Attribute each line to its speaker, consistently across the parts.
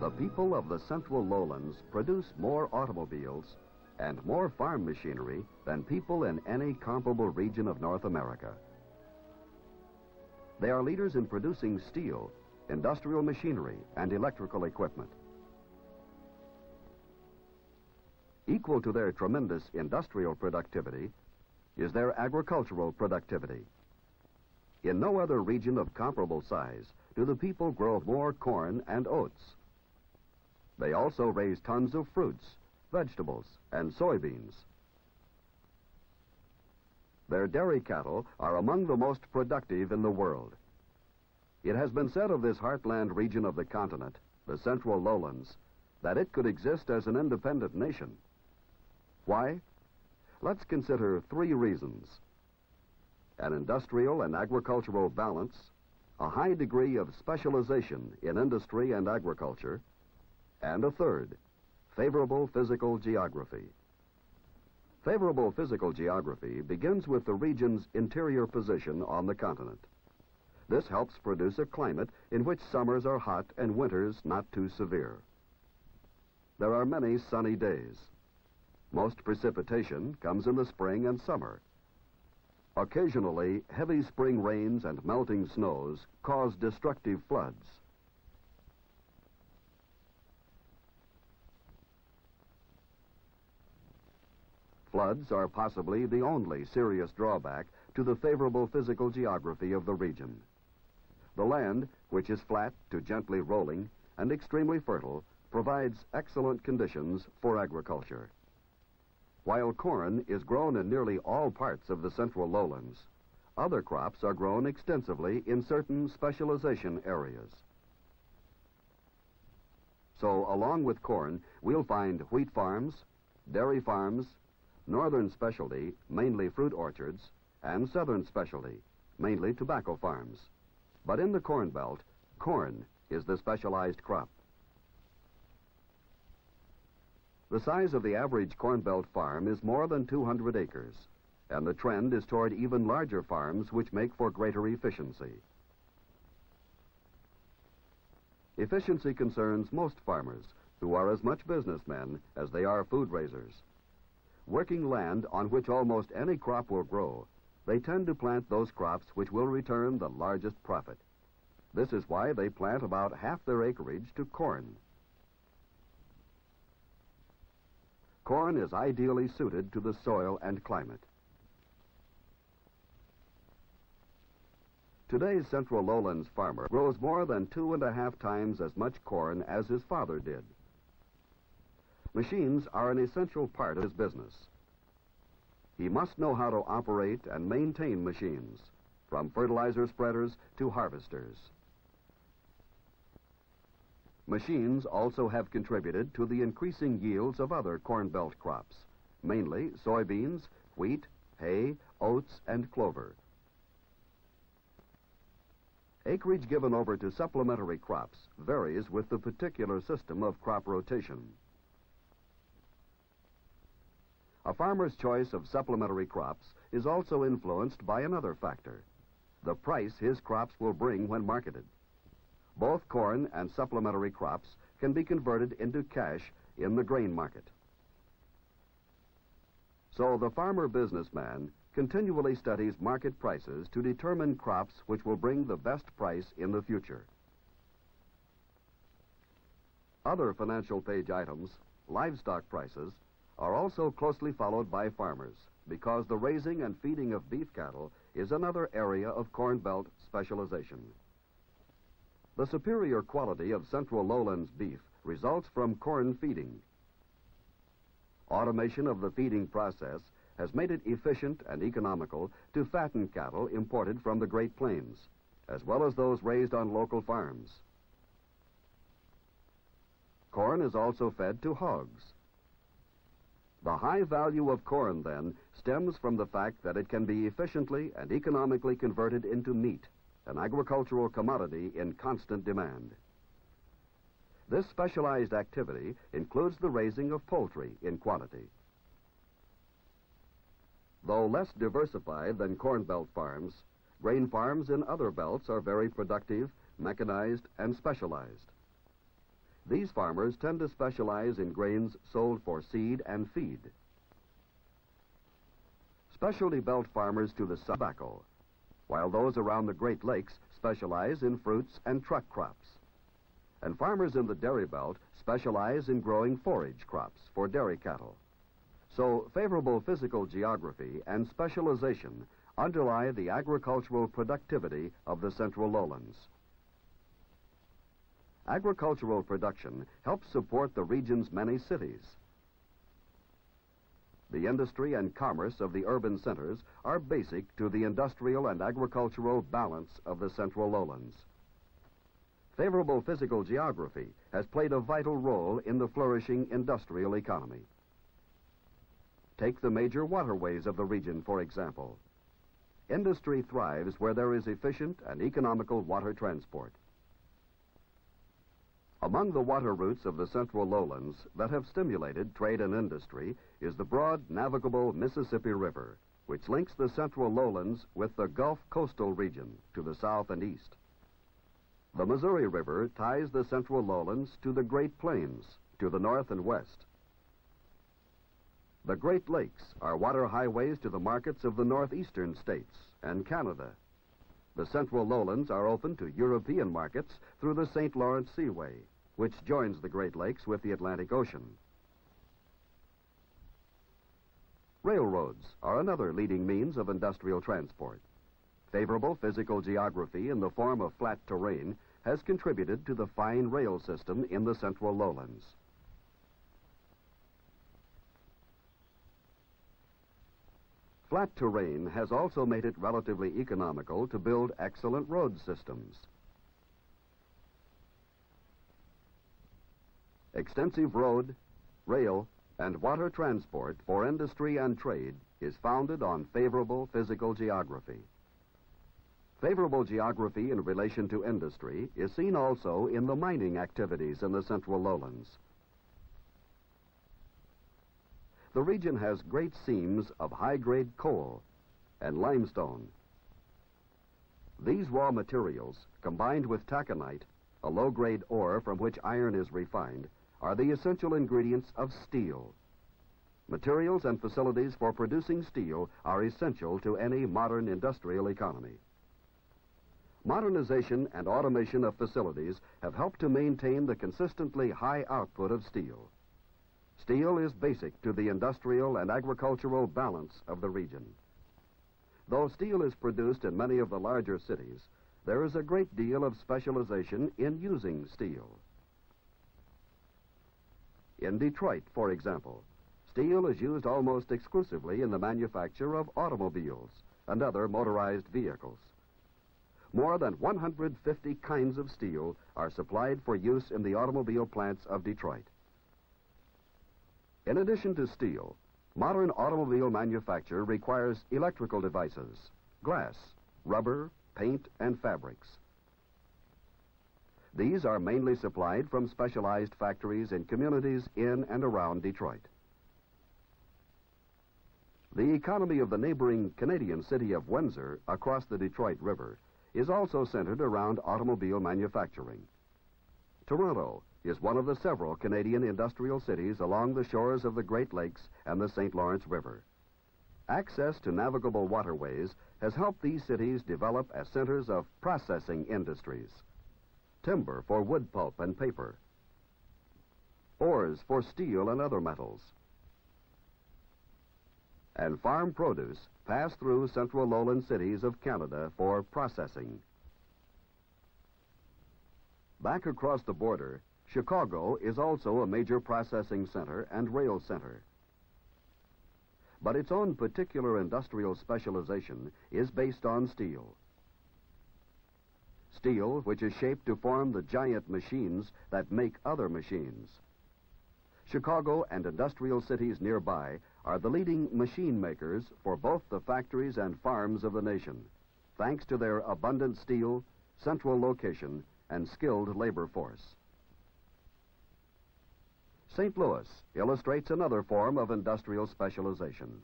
Speaker 1: The people of the central lowlands produce more automobiles and more farm machinery than people in any comparable region of North America. They are leaders in producing steel, industrial machinery, and electrical equipment. Equal to their tremendous industrial productivity is their agricultural productivity. In no other region of comparable size do the people grow more corn and oats. They also raise tons of fruits, vegetables, and soybeans. Their dairy cattle are among the most productive in the world. It has been said of this heartland region of the continent, the central lowlands, that it could exist as an independent nation. Why? Let's consider 3 reasons: an industrial and agricultural balance, a high degree of specialization in industry and agriculture, and a third, favorable physical geography. Favorable physical geography begins with the region's interior position on the continent. This helps produce a climate in which summers are hot and winters not too severe. There are many sunny days. Most precipitation comes in the spring and summer. Occasionally, heavy spring rains and melting snows cause destructive floods. Floods are possibly the only serious drawback to the favorable physical geography of the region. The land, which is flat to gently rolling and extremely fertile, provides excellent conditions for agriculture. While corn is grown in nearly all parts of the central lowlands, other crops are grown extensively in certain specialization areas. So, along with corn, we'll find wheat farms, dairy farms, northern specialty, mainly fruit orchards, and southern specialty, mainly tobacco farms. But in the Corn Belt, corn is the specialized crop. The size of the average Corn Belt farm is more than 200 acres, and the trend is toward even larger farms which make for greater efficiency. Efficiency concerns most farmers, who are as much businessmen as they are food raisers. Working land on which almost any crop will grow, they tend to plant those crops which will return the largest profit. This is why they plant about half their acreage to corn. Corn is ideally suited to the soil and climate. Today's central lowlands farmer grows more than 2.5 times as much corn as his father did. Machines are an essential part of his business. He must know how to operate and maintain machines, from fertilizer spreaders to harvesters. Machines also have contributed to the increasing yields of other Corn Belt crops, mainly soybeans, wheat, hay, oats, and clover. Acreage given over to supplementary crops varies with the particular system of crop rotation. A farmer's choice of supplementary crops is also influenced by another factor: the price his crops will bring when marketed. Both corn and supplementary crops can be converted into cash in the grain market. So the farmer businessman continually studies market prices to determine crops which will bring the best price in the future. Other financial page items, livestock prices, are also closely followed by farmers because the raising and feeding of beef cattle is another area of Corn Belt specialization. The superior quality of central lowlands beef results from corn feeding. Automation of the feeding process has made it efficient and economical to fatten cattle imported from the Great Plains, as well as those raised on local farms. Corn is also fed to hogs. The high value of corn, then, stems from the fact that it can be efficiently and economically converted into meat, an agricultural commodity in constant demand. This specialized activity includes the raising of poultry in quantity. Though less diversified than Corn Belt farms, grain farms in other belts are very productive, mechanized, and specialized. These farmers tend to specialize in grains sold for seed and feed. Specialty belt farmers to the tobacco, while those around the Great Lakes specialize in fruits and truck crops. And farmers in the dairy belt specialize in growing forage crops for dairy cattle. So favorable physical geography and specialization underlie the agricultural productivity of the central lowlands. Agricultural production helps support the region's many cities. The industry and commerce of the urban centers are basic to the industrial and agricultural balance of the central lowlands. Favorable physical geography has played a vital role in the flourishing industrial economy. Take the major waterways of the region, for example. Industry thrives where there is efficient and economical water transport. Among the water routes of the central lowlands that have stimulated trade and industry is the broad, navigable Mississippi River, which links the central lowlands with the Gulf coastal region to the south and east. The Missouri River ties the central lowlands to the Great Plains to the north and west. The Great Lakes are water highways to the markets of the northeastern states and Canada. The central lowlands are open to European markets through the St. Lawrence Seaway, which joins the Great Lakes with the Atlantic Ocean. Railroads are another leading means of industrial transport. Favorable physical geography in the form of flat terrain has contributed to the fine rail system in the central lowlands. Flat terrain has also made it relatively economical to build excellent road systems. Extensive road, rail, and water transport for industry and trade is founded on favorable physical geography. Favorable geography in relation to industry is seen also in the mining activities in the central lowlands. The region has great seams of high-grade coal and limestone. These raw materials, combined with taconite, a low-grade ore from which iron is refined, are the essential ingredients of steel. Materials and facilities for producing steel are essential to any modern industrial economy. Modernization and automation of facilities have helped to maintain the consistently high output of steel. Steel is basic to the industrial and agricultural balance of the region. Though steel is produced in many of the larger cities, there is a great deal of specialization in using steel. In Detroit, for example, steel is used almost exclusively in the manufacture of automobiles and other motorized vehicles. More than 150 kinds of steel are supplied for use in the automobile plants of Detroit. In addition to steel, modern automobile manufacture requires electrical devices, glass, rubber, paint, and fabrics. These are mainly supplied from specialized factories in communities in and around Detroit. The economy of the neighboring Canadian city of Windsor across the Detroit River is also centered around automobile manufacturing. Toronto is one of the several Canadian industrial cities along the shores of the Great Lakes and the St. Lawrence River. Access to navigable waterways has helped these cities develop as centers of processing industries. Timber for wood pulp and paper, ores for steel and other metals, and farm produce pass through central lowland cities of Canada for processing. Back across the border, Chicago is also a major processing center and rail center. But its own particular industrial specialization is based on steel. Steel, which is shaped to form the giant machines that make other machines. Chicago and industrial cities nearby are the leading machine makers for both the factories and farms of the nation, thanks to their abundant steel, central location, and skilled labor force. St. Louis illustrates another form of industrial specialization.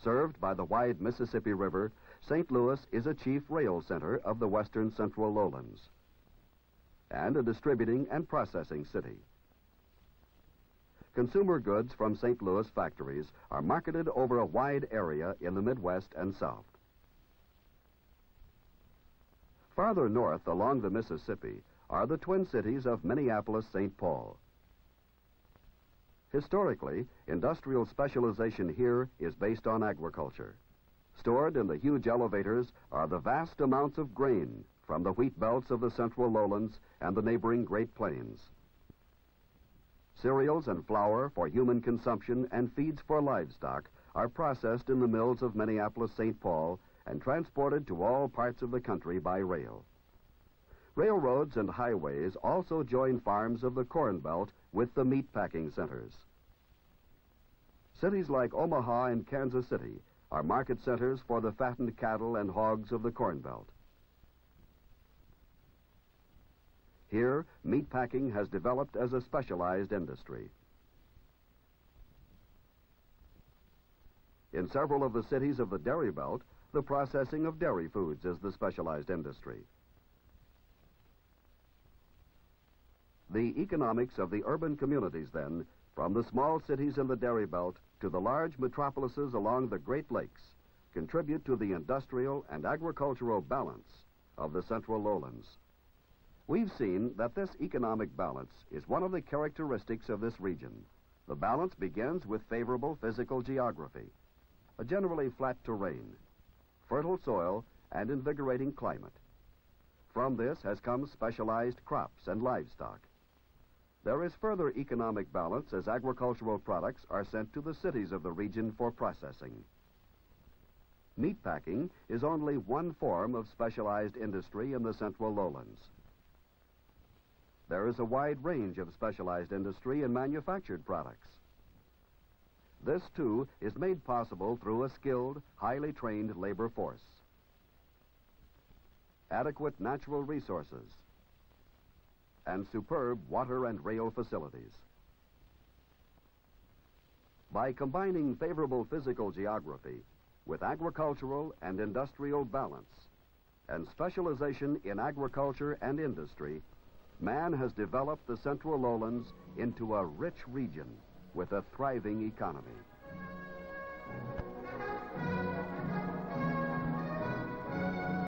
Speaker 1: Served by the wide Mississippi River, St. Louis is a chief rail center of the western central lowlands. and a distributing and processing city. Consumer goods from St. Louis factories are marketed over a wide area in the Midwest and South. Farther north along the Mississippi are the twin cities of Minneapolis-St. Paul. Historically, industrial specialization here is based on agriculture. Stored in the huge elevators are the vast amounts of grain from the wheat belts of the central lowlands and the neighboring Great Plains. Cereals and flour for human consumption and feeds for livestock are processed in the mills of Minneapolis-St. Paul and transported to all parts of the country by rail. Railroads and highways also join farms of the Corn Belt with the meatpacking centers. Cities like Omaha and Kansas City are market centers for the fattened cattle and hogs of the Corn Belt. Here, meatpacking has developed as a specialized industry. In several of the cities of the Dairy Belt, the processing of dairy foods is the specialized industry. The economics of the urban communities, then, from the small cities in the Dairy Belt to the large metropolises along the Great Lakes, contribute to the industrial and agricultural balance of the central lowlands. We've seen that this economic balance is one of the characteristics of this region. The balance begins with favorable physical geography, a generally flat terrain, fertile soil, and invigorating climate. From this has come specialized crops and livestock. There is further economic balance as agricultural products are sent to the cities of the region for processing. Meatpacking is only one form of specialized industry in the central lowlands. There is a wide range of specialized industry in manufactured products. This, too, is made possible through a skilled, highly trained labor force, adequate natural resources, and superb water and rail facilities. By combining favorable physical geography with agricultural and industrial balance and specialization in agriculture and industry, man has developed the central lowlands into a rich region with a thriving economy.